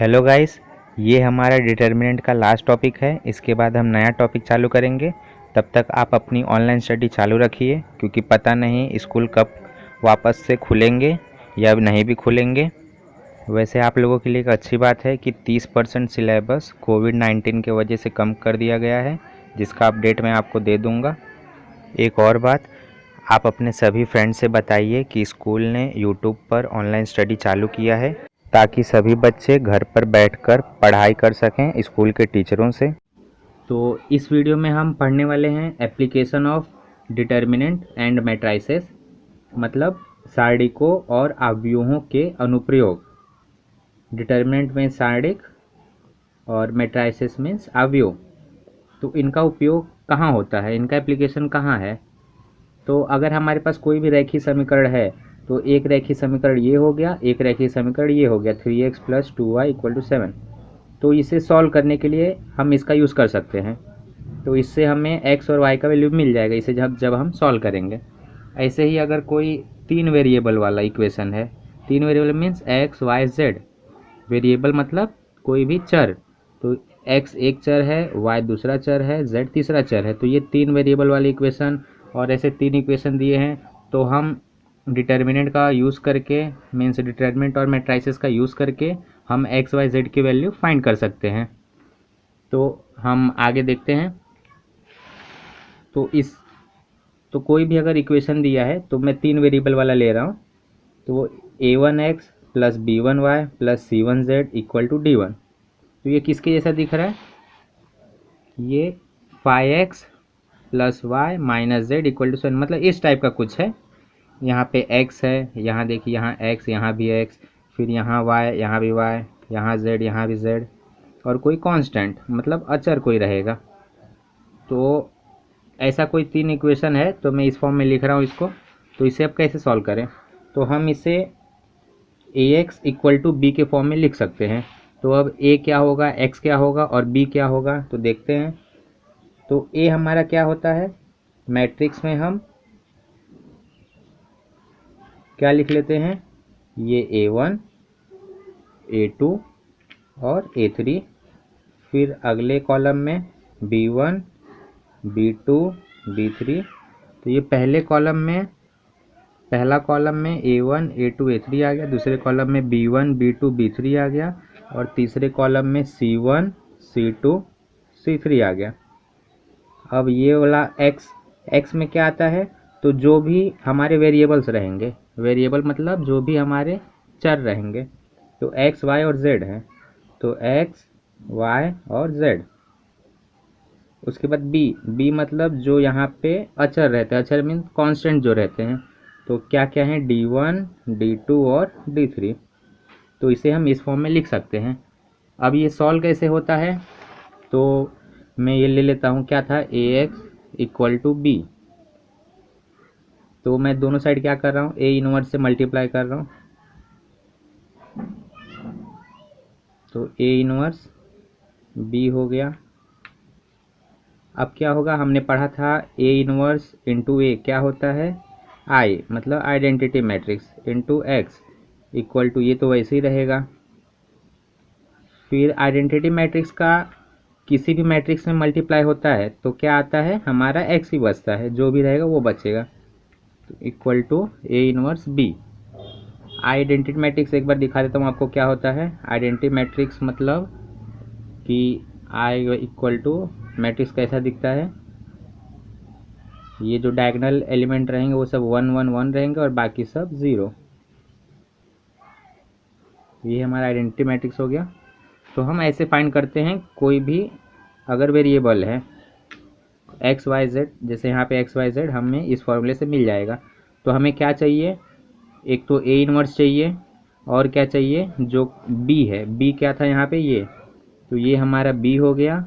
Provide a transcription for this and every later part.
Hello guys, ये हमारा determinant का लास्ट टॉपिक है। इसके बाद हम नया टॉपिक चालू करेंगे। तब तक आप अपनी ऑनलाइन स्टडी चालू रखिए, क्योंकि पता नहीं स्कूल कब वापस से खुलेंगे या नहीं भी खुलेंगे। वैसे आप लोगों के लिए एक अच्छी बात है कि 30% सिलेबस कोविड-19 की वजह से कम कर दिया गया है, जिसका अपडेट मैं आपको दे दूँगा। एक और बात, आप अपने सभी फ्रेंड से बताइए कि स्कूल ने यूट्यूब पर ऑनलाइन स्टडी चालू किया है, ताकि सभी बच्चे घर पर बैठकर पढ़ाई कर सकें स्कूल के टीचरों से। तो इस वीडियो में हम पढ़ने वाले हैं application of determinant and matrices, मतलब सारणिकों और अवयवों के अनुप्रयोग। डिटर्मिनेंट में सारणिक और मैट्राइसेस मीन्स अवयव। तो इनका उपयोग कहाँ होता है, इनका एप्लीकेशन कहाँ है? तो अगर हमारे पास कोई भी रैखिक समीकरण है, तो एक रैखिक समीकरण ये हो गया, एक रैखिक समीकरण ये हो गया 3x + 2y = 7। तो इसे सॉल्व करने के लिए हम इसका यूज़ कर सकते हैं। तो इससे हमें x और y का वैल्यू मिल जाएगा इसे जब हम सॉल्व करेंगे। ऐसे ही अगर कोई 3 वेरिएबल वाला इक्वेशन है, 3 variable means x y z। Variable मतलब कोई भी चर। तो x एक चर है, y दूसरा चर है, z तीसरा चर है। तो ये 3 वेरिएबल वाली इक्वेशन और ऐसे 3 इक्वेशन दिए हैं, तो हम डिटर्मिनेंट का यूज़ करके मीन्स डिटर्मिनेंट और मैट्राइसेस का यूज़ करके हम एक्स वाई जेड की वैल्यू फाइंड कर सकते हैं। तो हम आगे देखते हैं। तो कोई भी अगर इक्वेशन दिया है, तो मैं 3 वेरिएबल वाला ले रहा हूँ। तो a1x + b1y + c1z = d1। तो ये किसके जैसा दिख रहा है? ये 5x + y - z = 7, मतलब इस टाइप का कुछ है। यहाँ पे x है, यहाँ देखिए, यहाँ x, यहाँ भी x, फिर यहाँ y, यहाँ भी y, यहाँ z, यहाँ भी z, और कोई कांस्टेंट मतलब अचर कोई रहेगा। तो ऐसा कोई 3 इक्वेशन है, तो मैं इस फॉर्म में लिख रहा हूँ इसको। तो इसे अब कैसे सॉल्व करें? तो हम इसे ax = b के फॉर्म में लिख सकते हैं। तो अब a क्या होगा, x क्या होगा और b क्या होगा, तो देखते हैं। तो a हमारा क्या होता है, मैट्रिक्स में हम क्या लिख लेते हैं, ये a1 a2 और a3। फिर अगले कॉलम में b1 b2 b3। तो ये पहले कॉलम में, पहला कॉलम में a1 a2 a3 आ गया, दूसरे कॉलम में b1 b2 b3 आ गया, और तीसरे कॉलम में c1 c2 c3 आ गया। अब ये वाला x में क्या आता है, तो जो भी हमारे वेरिएबल्स रहेंगे, वेरिएबल मतलब जो भी हमारे चर रहेंगे, तो x y और z हैं। तो x y और z। उसके बाद b मतलब जो यहाँ पे अचर रहते हैं, अचर मीन्स कांस्टेंट जो रहते हैं। तो क्या क्या है, d1 d2 और d3। तो इसे हम इस फॉर्म में लिख सकते हैं। अब ये सॉल्व कैसे होता है, तो मैं ये ले लेता हूँ, क्या था, ax = b। तो मैं दोनों साइड क्या कर रहा हूँ, a इनवर्स से मल्टीप्लाई कर रहा हूँ। तो a इनवर्स b हो गया। अब क्या होगा, हमने पढ़ा था a इनवर्स इंटू a क्या होता है, I मतलब आइडेंटिटी मैट्रिक्स, इंटू x = ये तो वैसे ही रहेगा। फिर आइडेंटिटी मैट्रिक्स का किसी भी मैट्रिक्स में मल्टीप्लाई होता है, तो क्या आता है, हमारा x ही बचता है, जो भी रहेगा वो बचेगा। तो = a inverse b। Identity matrix एक बार दिखा देता हूँ आपको क्या होता है। आइडेंटिटी मैट्रिक्स मतलब कि I मैट्रिक्स कैसा दिखता है, ये जो डायगोनल एलिमेंट रहेंगे वो सब 1 1 1 रहेंगे और बाकी सब 0। ये हमारा आइडेंटिटी मैट्रिक्स हो गया। तो हम ऐसे फाइंड करते हैं, कोई भी अगर वेरिएबल है एक्स वाई जेड, जैसे यहाँ पे एक्स वाई जेड हमें इस फॉर्मूले से मिल जाएगा। तो हमें क्या चाहिए, एक तो ए इनवर्स चाहिए, और क्या चाहिए, जो बी है, बी क्या था यहाँ पे, ये, तो ये हमारा बी हो गया,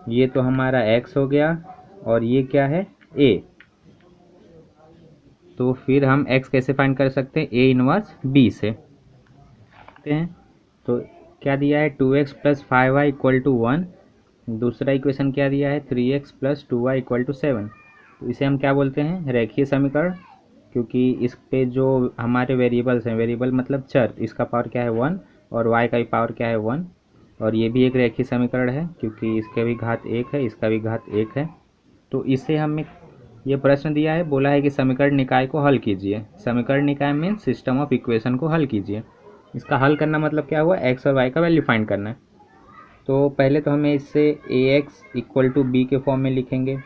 ये तो हमारा एक्स हो गया, और ये क्या है, ए। तो फिर हम x कैसे फाइंड कर सकते हैं, a इनवर्स b से हैं। तो क्या दिया है, 2x + 5y = 1। दूसरा इक्वेशन क्या दिया है, 3x + 2y = 7। तो इसे हम क्या बोलते हैं, रेखीय समीकरण, क्योंकि इस पे जो हमारे वेरिएबल्स हैं, वेरिएबल मतलब चर, इसका पावर क्या है 1, और y का भी पावर क्या है 1, और ये भी एक रेखीय समीकरण है क्योंकि इसका भी घात 1 है, इसका भी घात 1 है। तो इसे हमें ये प्रश्न दिया है, बोला है कि समीकरण निकाय को हल कीजिए। समीकरण निकाय में सिस्टम ऑफ इक्वेशन को हल कीजिए। इसका हल करना मतलब क्या हुआ, x और y का वैल्यू फाइंड करना है। तो पहले तो हमें इससे ax इक्वल टू बी के फॉर्म में लिखेंगे।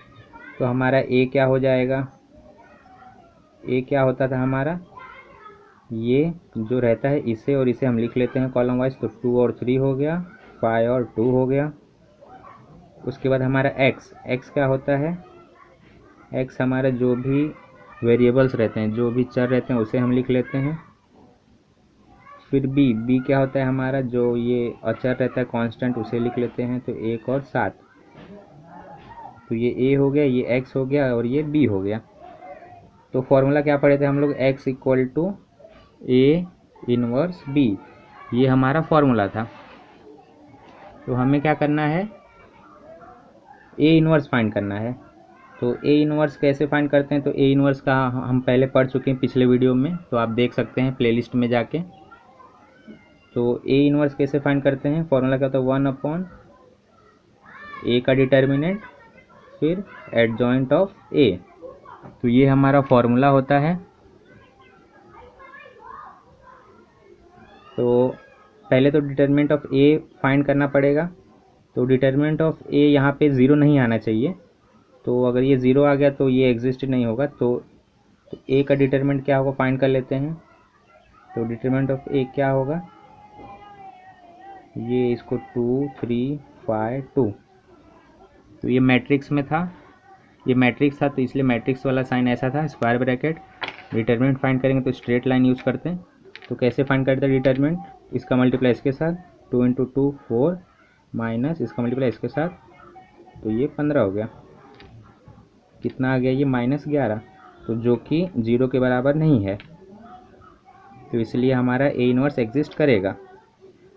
तो हमारा a क्या हो जाएगा, a क्या होता था हमारा, ये जो रहता है इसे और इसे हम लिख लेते हैं कॉलम वाइज। तो 2 और 3 हो गया, 5 और 2 हो गया। उसके बाद हमारा x क्या होता है, x हमारा जो भी वेरिएबल्स रहते हैं, जो भी चर रहते हैं उसे हम लिख लेते हैं। फिर b क्या होता है हमारा, जो ये अचर रहता है कांस्टेंट, उसे लिख लेते हैं। तो 1 और 7, तो ये a हो गया, ये x हो गया और ये b हो गया। तो फॉर्मूला क्या पढ़े थे हम लोग, x equal to a inverse b, ये हमारा फॉर्मूला था। तो हमें क्या करना है, a इनवर्स फाइंड करना है। तो a इनवर्स कैसे फाइंड करते हैं, तो a इनवर्स का हम पहले पढ़ चुके हैं पिछले वीडियो में, तो आप देख सकते हैं प्लेलिस्ट में जाके। तो a इनवर्स कैसे फाइंड करते हैं, फॉर्मूला क्या होता है 1/a का डिटर्मिनेंट फिर एडजॉइंट ऑफ a। तो ये हमारा फॉर्मूला होता है। तो पहले तो डिटर्मिनेंट ऑफ a फाइंड करना पड़ेगा। तो डिटर्मिनेंट ऑफ a यहाँ पे 0 नहीं आना चाहिए। तो अगर ये 0 आ गया तो ये एग्जिस्ट नहीं होगा। तो a का डिटर्मिनेंट क्या होगा फाइंड कर लेते हैं। तो डिटर्मिनेंट ऑफ a क्या होगा, ये इसको 2 3 5 2, तो ये मैट्रिक्स में था, ये मैट्रिक्स था तो इसलिए मैट्रिक्स वाला साइन ऐसा था, स्क्वायर ब्रैकेट। डिटर्मिनेंट फाइंड करेंगे तो स्ट्रेट लाइन यूज़ करते हैं। तो कैसे फाइंड करते हैं डिटर्मिनेंट, इसका मल्टीप्लाई इसके साथ, 2 × 2 4 माइनस इसका मल्टीप्लाई इसके साथ, तो ये 15 हो गया। कितना आ गया, ये -11, तो जो कि 0 के बराबर नहीं है। तो इसलिए हमारा a इनवर्स एग्जिस्ट करेगा।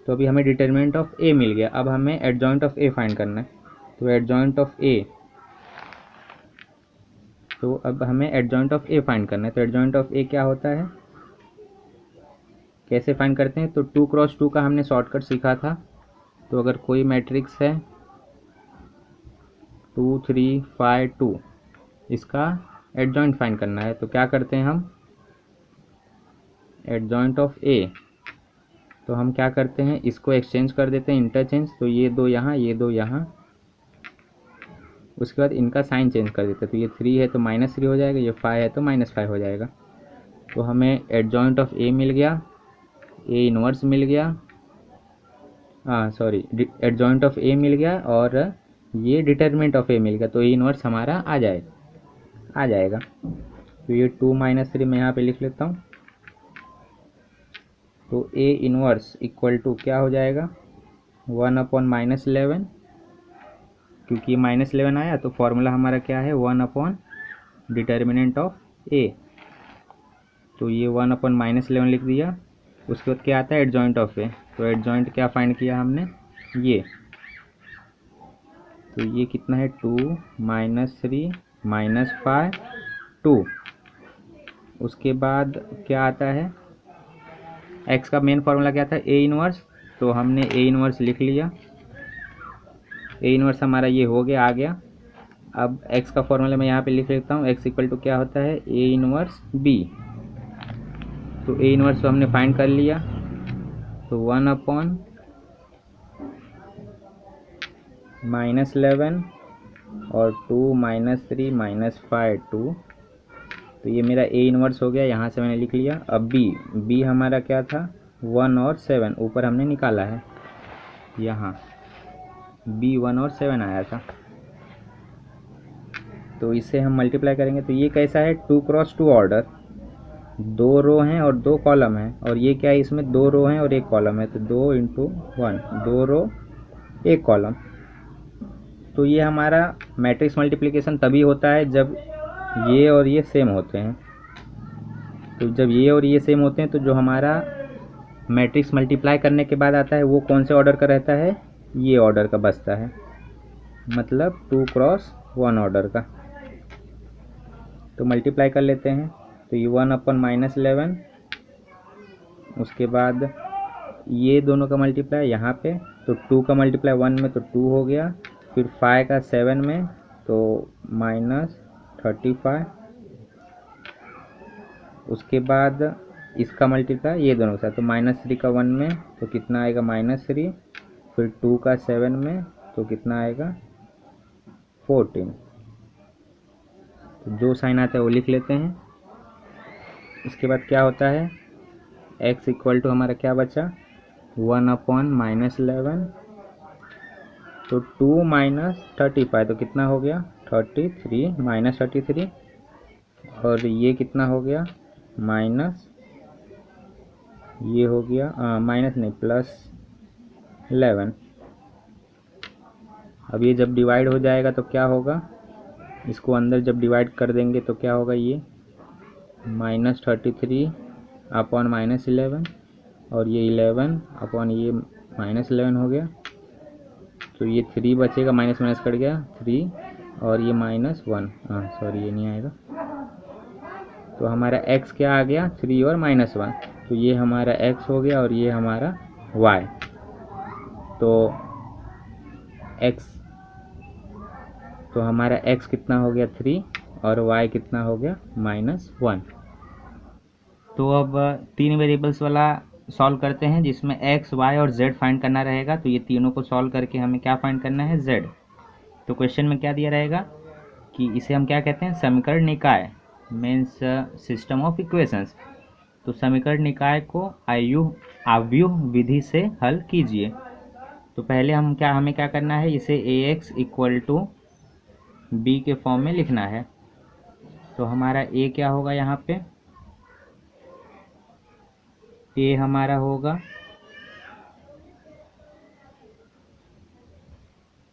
तो अभी हमें डिटर्मिनेंट ऑफ a मिल गया। अब हमें एडजॉइंट ऑफ a फाइंड करना है। तो एडजॉइंट ऑफ a, तो अब हमें एडजॉइंट ऑफ a फाइंड करना है। तो एडजॉइंट ऑफ a क्या होता है, कैसे फाइंड करते हैं। तो 2 × 2 का हमने शॉर्टकट सीखा था। तो अगर कोई मैट्रिक्स है 2 3 5 2, इसका एडजॉइंट फाइंड करना है। तो क्या करते हैं हम, एडजॉइंट ऑफ a, तो हम क्या करते हैं, इसको एक्सचेंज कर देते हैं, इंटरचेंज। तो ये 2 यहाँ, ये 2 यहाँ, उसके बाद इनका साइन चेंज कर देते हैं। तो ये 3 है तो -3 हो जाएगा, ये 5 है तो -5 हो जाएगा। तो हमें एडजॉइंट ऑफ a मिल गया, a इनवर्स मिल गया, एडजॉइंट ऑफ a मिल गया और ये डिटर्मिनेंट ऑफ a मिल गया। तो a इनवर्स हमारा आ जाएगा। तो ये 2 - 3 मैं यहाँ पे लिख लेता हूँ। तो a इनवर्स इक्वल टू क्या हो जाएगा, 1/-11, क्योंकि ये -11 आया तो फॉर्मूला हमारा क्या है, 1/ डिटर्मिनेंट ऑफ a। तो ये 1/-11 लिख दिया। उसके बाद क्या आता है, एडजॉइंट ऑफ a। तो एडजॉइंट क्या फाइंड किया हमने, ये, तो ये कितना है, 2 -3 -5 2। उसके बाद क्या आता है, x का मेन फार्मूला क्या था, a इनवर्स। तो हमने a इनवर्स लिख लिया, a इनवर्स हमारा ये हो गया, आ गया। अब x का फॉर्मूला मैं यहाँ पे लिख लेता हूँ, x इक्वल टू क्या होता है, a इनवर्स b। तो a इनवर्स तो हमने फाइंड कर लिया। तो 1/-11 और 2 -3 -5 2, तो ये मेरा a इनवर्स हो गया, यहाँ से मैंने लिख लिया। अब b हमारा क्या था, 1 और 7, ऊपर हमने निकाला है, यहाँ b 1 और 7 आया था। तो इसे हम मल्टीप्लाई करेंगे। तो ये कैसा है, 2 × 2 ऑर्डर, 2 रो हैं और 2 कॉलम हैं। और ये क्या है, इसमें 2 रो हैं और 1 कॉलम है। तो 2 × 1, 2 रो 1 कॉलम। तो ये हमारा मैट्रिक्स मल्टीप्लिकेशन तभी होता है जब ये और ये सेम होते हैं। तो जब ये और ये सेम होते हैं तो जो हमारा मैट्रिक्स मल्टीप्लाई करने के बाद आता है वो कौन से ऑर्डर का रहता है, ये ऑर्डर का बचता है, मतलब 2 × 1 ऑर्डर का। तो मल्टीप्लाई कर लेते हैं। तो ये 1/-11, उसके बाद ये दोनों का मल्टीप्लाई यहाँ पे, तो 2 का मल्टीप्लाई 1 में तो 2 हो गया, फिर 5 का 7 में तो -35, उसके बाद इसका मल्टीप्लाई ये दोनों का, तो -3 का 1 में तो कितना आएगा -3, फिर 2 का 7 में तो कितना आएगा 14। तो जो साइन आता है वो लिख लेते हैं। उसके बाद क्या होता है, x इक्वल टू हमारा क्या बचा 1/-11, तो 2 - 35 तो कितना हो गया 33 -33, और ये कितना हो गया माइनस, ये हो गया माइनस नहीं +11। अब ये जब डिवाइड हो जाएगा तो क्या होगा, इसको अंदर जब डिवाइड कर देंगे तो क्या होगा, ये -33/-11, और ये 11 ये -11 हो गया, तो ये 3 बचेगा, माइनस माइनस कट गया 3, और ये -1, सॉरी ये नहीं आएगा, तो हमारा x क्या आ गया 3 और -1, तो ये हमारा x हो गया और ये हमारा y। तो x, तो हमारा x कितना हो गया 3 और y कितना हो गया -1। तो अब 3 वेरिएबल्स वाला सॉल्व करते हैं, जिसमें x, y और z फाइंड करना रहेगा। तो ये तीनों को सॉल्व करके हमें क्या फाइंड करना है, z। तो क्वेश्चन में क्या दिया रहेगा कि इसे हम क्या कहते हैं, समीकरण निकाय, मीन्स सिस्टम ऑफ इक्वेशंस। तो समीकरण निकाय को आव्यूह विधि से हल कीजिए। तो पहले हमें क्या करना है, इसे ax इक्वल टू b के फॉर्म में लिखना है। तो हमारा a क्या होगा, यहाँ पे a हमारा होगा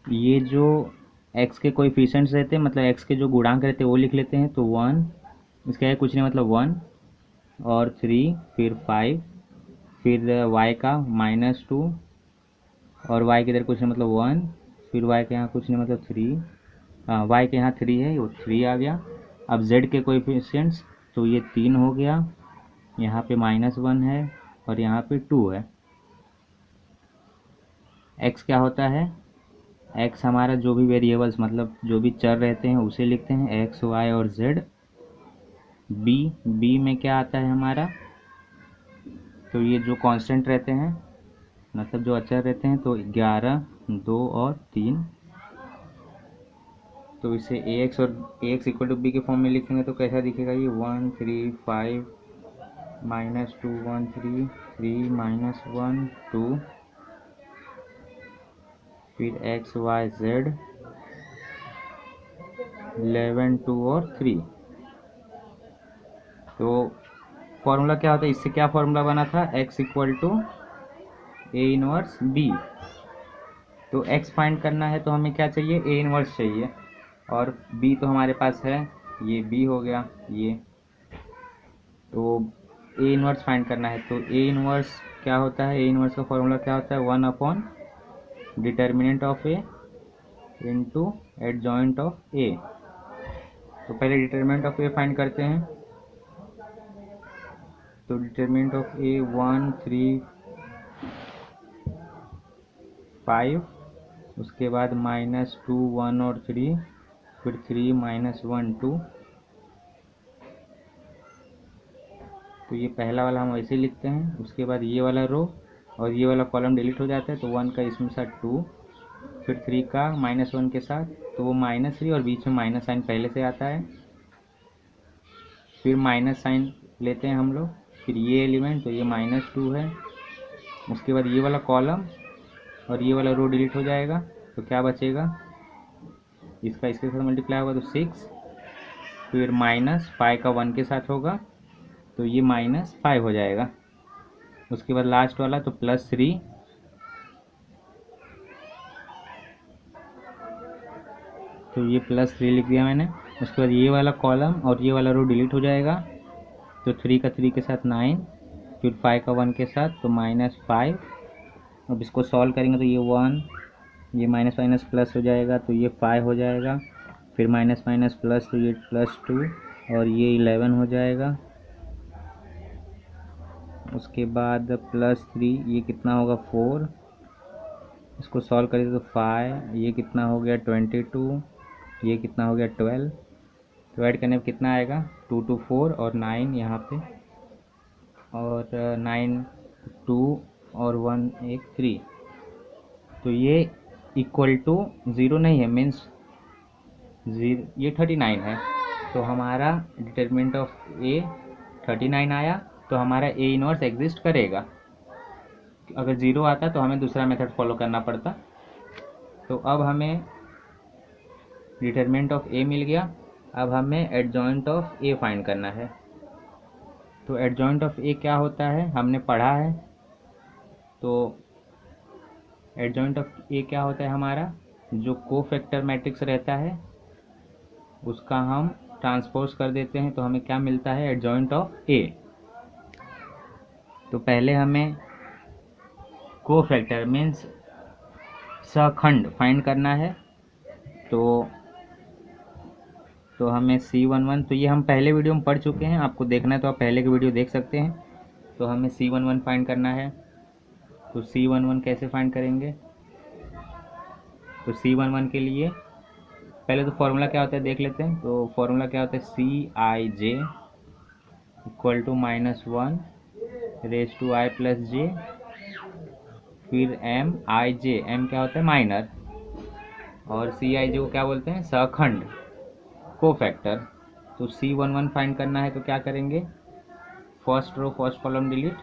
ये जो x के कोएफिशिएंट्स रहते हैं, मतलब x के जो गुणांक रहते हैं वो लिख लेते हैं। तो 1, इसका है कुछ नहीं मतलब 1 और 3, फिर 5, फिर y का -2, और y के इधर कुछ नहीं मतलब 1, फिर y के यहाँ कुछ नहीं मतलब 3, y के यहाँ 3 है, वो 3 आ गया। अब z के कोएफिशिएंट्स, तो ये 3 हो गया, यहाँ पे -1 है और यहाँ पे 2 है। x क्या होता है, x हमारा जो भी वेरिएबल्स मतलब जो भी चर रहते हैं उसे लिखते हैं, x, y और z। b में क्या आता है हमारा, तो ये जो कांस्टेंट रहते हैं मतलब जो अचर रहते हैं, तो 11, 2 और 3। तो इसे ax इक्वल टू b के फॉर्म में लिखेंगे तो कैसा दिखेगा, ये 1 3 5 -2 1 3 3 -1 2, फिर x y z 11 2 और 3। तो फॉर्मूला क्या होता है, इससे क्या फॉर्मूला बना था, x equal to a inverse b। तो x फाइंड करना है तो हमें क्या चाहिए, a इनवर्स चाहिए, और b तो हमारे पास है, ये b हो गया ये। तो a इनवर्स फाइंड करना है, तो a इनवर्स क्या होता है, a इनवर्स का फॉर्मूला क्या होता है, determinant of a into adjoint of a। तो पहले डिटर्मिनेंट ऑफ a फाइंड करते हैं। तो डिटर्मिनेंट ऑफ a 1 3 5, उसके बाद -2 1 और 3, फिर 3 -1 2। तो ये पहला वाला हम वैसे ही लिखते हैं। उसके बाद ये वाला रो और ये वाला कॉलम डिलीट हो जाता है, तो 1 का इसमें साथ 2, फिर 3 का -1 के साथ, तो वो -3 और बीच में माइनस साइन पहले से आता है, फिर माइनस साइन लेते हैं हम लोग, फिर ये एलिमेंट, तो ये -2 है। उसके बाद ये वाला कॉलम और ये वाला रो डिलीट हो जाएगा, तो क्या बचेगा, इसका इसके साथ मल्टीप्लाई होगा तो 6, फिर -5 का 1 के साथ होगा, तो ये -5 हो जाएगा। उसके बाद लास्ट वाला तो +3, तो ये +3 लिख दिया मैंने। उसके बाद ये वाला कॉलम और ये वाला रो डिलीट हो जाएगा, तो 3 का 3 के साथ 9, फिर 5 का 1 के साथ तो -5। अब इसको सॉल्व करेंगे तो ये 1, ये माइनस माइनस प्लस हो जाएगा, तो ये 5 हो जाएगा, फिर माइनस माइनस प्लस, तो ये +2 और ये 11 हो जाएगा। उसके बाद +3, ये कितना होगा 4, इसको सॉल्व करें तो 5, ये कितना हो गया 22, ये कितना हो गया 12। तो ऐड करने में कितना आएगा 2 2 4 और 9 यहाँ पे, और 9 2 और 1 एक 3। तो ये इक्वल टू 0 नहीं है, मीन्स 0, ये 39 है। तो हमारा डिटरमिनेंट ऑफ ए 39 आया, तो हमारा ए इनवर्स एग्जिस्ट करेगा। अगर 0 आता तो हमें दूसरा मेथड फॉलो करना पड़ता। तो अब हमें डिटरमिनेंट ऑफ ए मिल गया। अब हमें एडजॉइंट ऑफ ए फाइंड करना है। तो एडजॉइंट ऑफ ए क्या होता है हमने पढ़ा है। तो एडजॉइंट ऑफ ए क्या होता है, हमारा जो कोफैक्टर मैट्रिक्स रहता है उसका हम ट्रांसपोज कर देते हैं, तो हमें क्या मिलता है एडजॉइंट ऑफ ए। तो पहले हमें कोफैक्टर मीन्स सखंड फाइंड करना है। तो हमें C11, तो ये हम पहले वीडियो में पढ़ चुके हैं, आपको देखना है तो आप पहले की वीडियो देख सकते हैं। तो हमें C11 फाइंड करना है। तो C11 कैसे फाइंड करेंगे, तो C11 के लिए पहले तो फॉर्मूला क्या होता है देख लेते हैं। तो फॉर्मूला क्या होता है Cij equal to -1 raise to i plus j, फिर Mij, m क्या होता है माइनर, और Cij को क्या बोलते हैं सखंड कोफैक्टर। तो C11 फाइंड करना है, तो क्या करेंगे first row first column delete.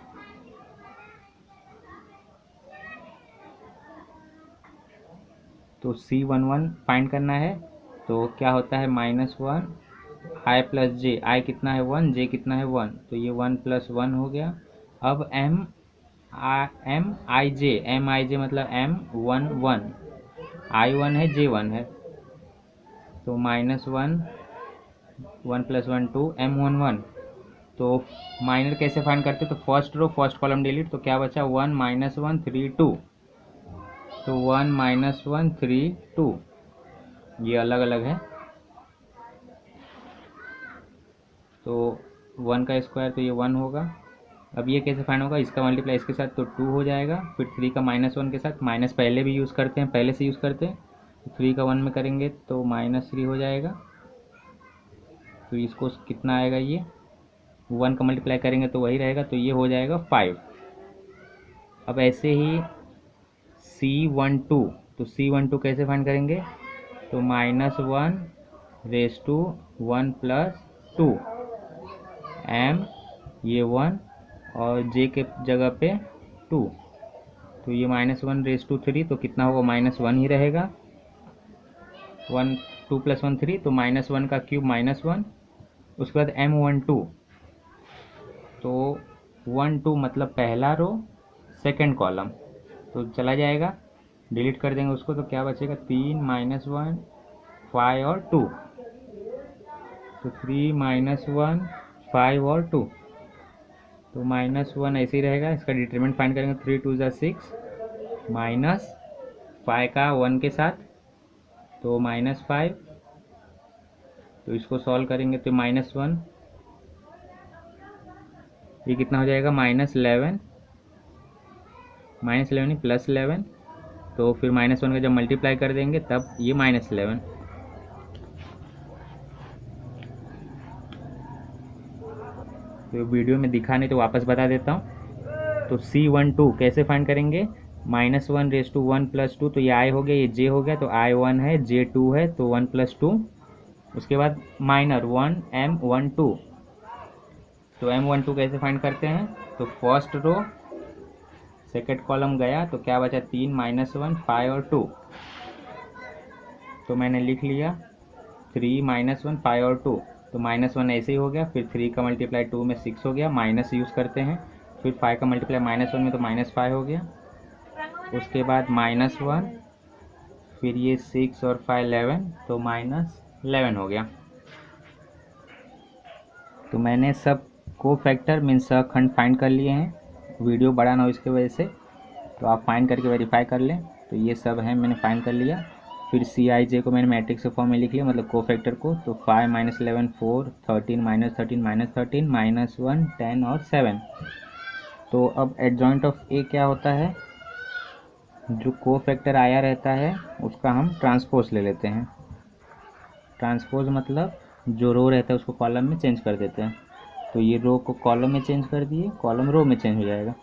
तो C11 फाइंड करना है, तो क्या होता है -1 i प्लस जे, i कितना है 1, j कितना है 1, तो ये 1 + 1 हो गया। अब Mij मतलब m1 1, i1 है j1 है, तो -1 1 + 1 2 m1 1। तो माइनर कैसे फाइंड करते, तो first row first column delete. तो क्या बचा 1 -1 3 2, तो 1 -1 3 2, ये अलग अलग है। तो 1 का स्क्वायर तो ये 1 होगा। अब ये कैसे फाइंड होगा, इसका मल्टीप्लाई इसके साथ तो 2 हो जाएगा, फिर 3 का -1 के साथ, माइनस पहले भी यूज़ करते हैं, पहले से यूज़ करते हैं। 3 का 1 में करेंगे तो -3 हो जाएगा। तो इसको कितना आएगा, ये 1 का मल्टीप्लाई करेंगे तो वही रहेगा, तो ये हो जाएगा 5। अब ऐसे ही C12, तो C12 कैसे फाइंड करेंगे, तो -1 रेज टू 1 + 2 m, ये 1 और j के जगह पे 2, तो ये -1 रेज टू 3, तो कितना होगा -1 ही रहेगा। 1 2 + 1 3, तो -1 का क्यूब -1। उसके बाद m12, तो 1 2 मतलब पहला रो सेकंड कॉलम, तो चला जाएगा, डिलीट कर देंगे उसको, तो क्या बचेगा 3 -1 5 और 2, तो 3 -1 5 और 2, तो -1 ऐसे ही रहेगा। इसका डिटरमिनेंट फाइंड करेंगे, 3 2 = 6, -5 का 1 के साथ, तो -5। तो इसको सॉल्व करेंगे तो -1, ये कितना हो जाएगा -11 नहीं +11, तो फिर -1 का जब मल्टीप्लाई कर देंगे तब ये -11। तो वीडियो में दिखा नहीं तो वापस बता देता हूँ। तो C12 कैसे फाइंड करेंगे, -1 रेज टू 1 + 2, तो ये i हो गया, ये j हो गया, तो i1 है j2 है, तो 1 + 2। उसके बाद माइनर 1 m12, तो m12 कैसे फाइंड करते हैं, तो फर्स्ट रो सेकेंड कॉलम गया, तो क्या बचा 3 -1 5 और 2, तो मैंने लिख लिया 3 -1 5 और 2, तो -1 ऐसे ही हो गया। फिर 3 का मल्टीप्लाई 2 में 6 हो गया, माइनस यूज़ करते हैं। फिर 5 का मल्टीप्लाई -1 में, तो -5 हो गया। उसके बाद -1, फिर ये 6 और 5 11, तो -11 हो गया। तो मैंने सब कोफैक्टर मीन्स खंड फाइंड कर लिए हैं, वीडियो बड़ा ना हो इसकी वजह से, तो आप फाइंड करके वेरीफाई कर लें। तो ये सब है मैंने फाइंड कर लिया। फिर Cij को मैंने मैट्रिक्स के फॉर्म में लिख लिया, मतलब कोफैक्टर को। तो 5 - 11 4, 13 - 13 - 13 -1 10 और 7। तो अब एडजॉइंट ऑफ ए क्या होता है, जो कोफैक्टर आया रहता है उसका हम ट्रांसपोज ले लेते हैं। ट्रांसपोज मतलब जो रो रहता है उसको कॉलम में चेंज कर देते हैं। तो ये रो को कॉलम में चेंज कर दिए, कॉलम रो में चेंज हो जाएगा।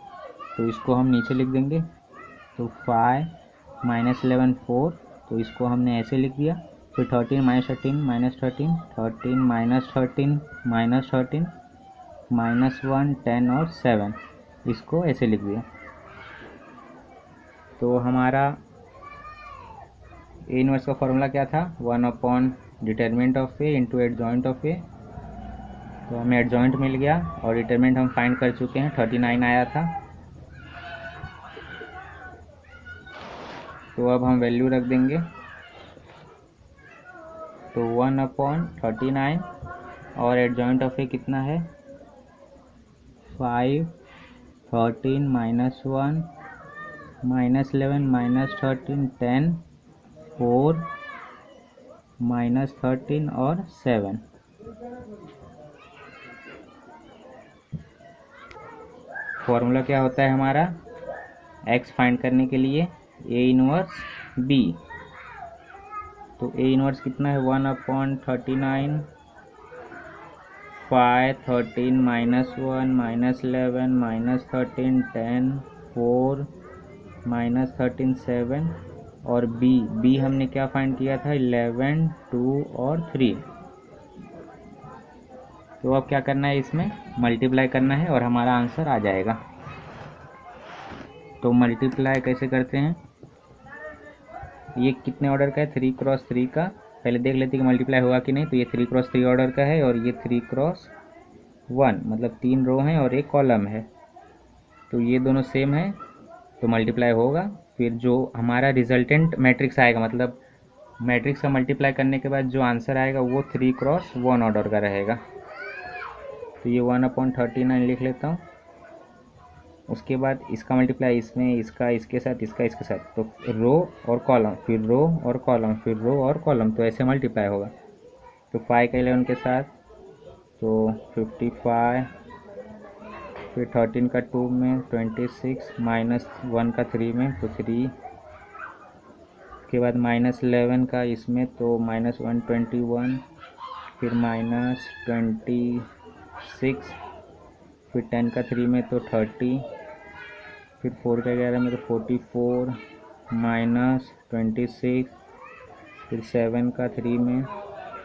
तो इसको हम नीचे लिख देंगे। तो 5 - 11 4, तो इसको हमने ऐसे लिख दिया। फिर 13 - 13 - 13, 13 - 13 - 13 -1 10 और 7, इसको ऐसे लिख दिया। तो हमारा ए इनवर्स का फॉर्मूला क्या था, 1 determinant of A into adjoint of A. तो हमें एडजॉइंट मिल गया और डिटरमिनेंट हम फाइंड कर चुके हैं, 39 आया था। तो अब हम वैल्यू रख देंगे। तो 1/39 और एडजॉइंट ऑफ ए कितना है, 5 13 -1 -11 -13 10 4 -13 और 7। फॉर्मूला क्या होता है हमारा, x फाइंड करने के लिए ए इनवर्स बी। तो ए इनवर्स कितना है, 1/39 5 13 -1 -11 -13 10 4 -13 7 और बी हमने क्या फाइंड किया था, 11 2 और 3। तो अब क्या करना है, इसमें मल्टीप्लाई करना है और हमारा आंसर आ जाएगा। तो मल्टीप्लाई कैसे करते हैं, ये कितने ऑर्डर का है, 3x3 का। पहले देख लेते हैं कि मल्टीप्लाई हुआ कि नहीं। तो ये 3x3 ऑर्डर का है और ये 3x1, मतलब 3 रो हैं और एक कॉलम है। तो ये दोनों सेम है तो मल्टीप्लाई होगा। फिर जो हमारा रिजल्टेंट मैट्रिक्स आएगा, मतलब मैट्रिक्स का मल्टीप्लाई करने के बाद जो आंसर आएगा वो 3x1 ऑर्डर का रहेगा। तो ये 1/39 लिख लेता हूँ। उसके बाद इसका मल्टीप्लाई इसमें, इसका इसके साथ, इसका इसके साथ। तो रो और कॉलम, फिर रो और कॉलम, फिर रो और कॉलम, तो ऐसे मल्टीप्लाई होगा। तो 5 का 11 के साथ तो 55, फिर 13 का 2 में 26, -1 का 3 में तो 3, उसके बाद -11 का इसमें तो -121, फिर -26, फिर 10 का 3 में तो 30, फिर 4 का 11 में तो 44, -26, फिर 7 का 3 में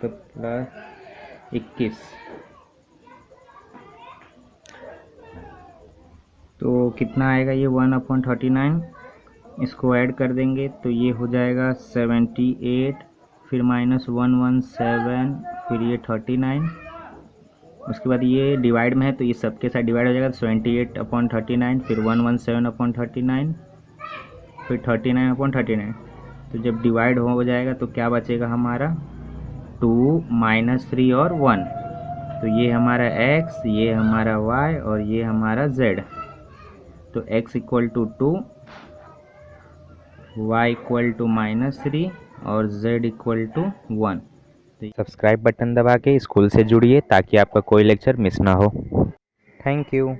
तो +21। तो कितना आएगा ये 1/39, इसको ऐड कर देंगे तो ये हो जाएगा 78, फिर -117, फिर ये 39। उसके बाद ये डिवाइड में है तो ये सबके साथ डिवाइड हो जाएगा, 78/39, फिर 117/39, फिर 39/39। तो जब डिवाइड हो जाएगा तो क्या बचेगा हमारा, 2 -3 और 1। तो ये हमारा x, ये हमारा y और ये हमारा z। तो x = 2, y = -3 और z = 1। सब्सक्राइब बटन दबा के स्कूल से जुड़िए ताकि आपका कोई लेक्चर मिस ना हो। Thank you.